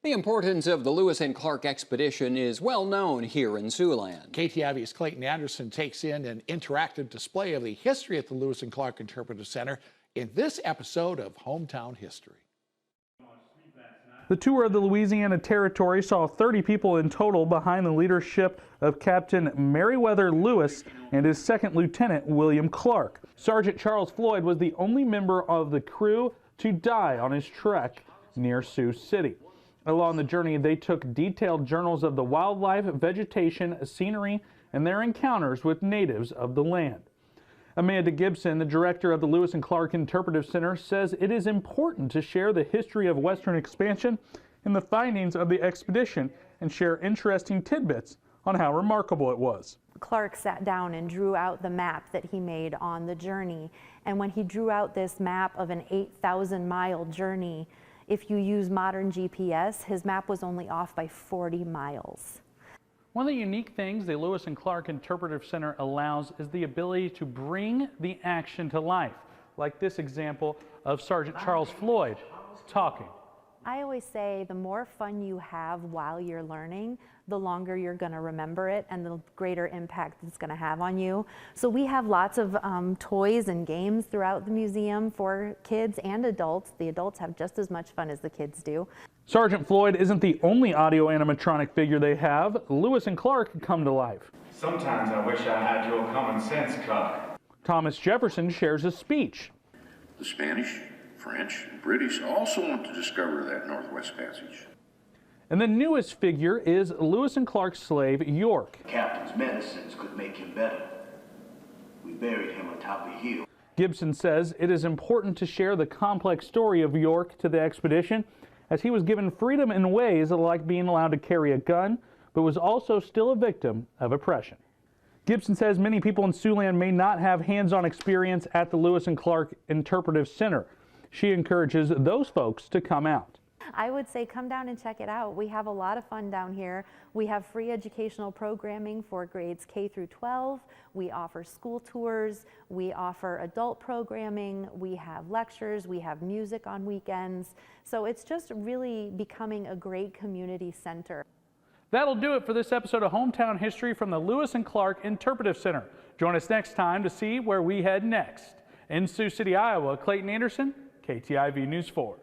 The importance of the Lewis and Clark expedition is well known here in Siouxland. KTIV's Clayton Anderson takes in an interactive display of the history at the Lewis and Clark Interpretive Center in this episode of Hometown History. The tour of the Louisiana Territory saw 30 people in total behind the leadership of Captain Meriwether Lewis and his second lieutenant, William Clark. Sergeant Charles Floyd was the only member of the crew to die on his trek near Sioux City. Along the journey, they took detailed journals of the wildlife, vegetation, scenery, and their encounters with natives of the land. Amanda Gibson, the director of the Lewis and Clark Interpretive Center, says it is important to share the history of Western expansion and the findings of the expedition and share interesting tidbits on how remarkable it was. Clark sat down and drew out the map that he made on the journey. And when he drew out this map of an 8,000-mile journey, if you use modern GPS, his map was only off by 40 miles. One of the unique things the Lewis and Clark Interpretive Center allows is the ability to bring the action to life, like this example of Sergeant Charles Floyd talking. I always say the more fun you have while you're learning, the longer you're going to remember it and the greater impact it's going to have on you. So we have lots of toys and games throughout the museum for kids and adults. The adults have just as much fun as the kids do. Sergeant Floyd isn't the only audio animatronic figure they have. Lewis and Clark come to life. Sometimes I wish I had your common sense, Cuck. Thomas Jefferson shares a speech. The Spanish, French, and British also want to discover that Northwest Passage. And the newest figure is Lewis and Clark's slave, York. The captain's medicines could make him better. We buried him atop a hill. Gibson says it is important to share the complex story of York to the expedition, as he was given freedom in ways like being allowed to carry a gun, but was also still a victim of oppression. Gibson says many people in Siouxland may not have hands-on experience at the Lewis and Clark Interpretive Center. She encourages those folks to come out. I would say come down and check it out. We have a lot of fun down here. We have free educational programming for grades K through 12. We offer school tours. We offer adult programming. We have lectures. We have music on weekends. So it's just really becoming a great community center. That'll do it for this episode of Hometown History from the Lewis and Clark Interpretive Center. Join us next time to see where we head next. In Sioux City, Iowa, Clayton Anderson, KTIV News 4.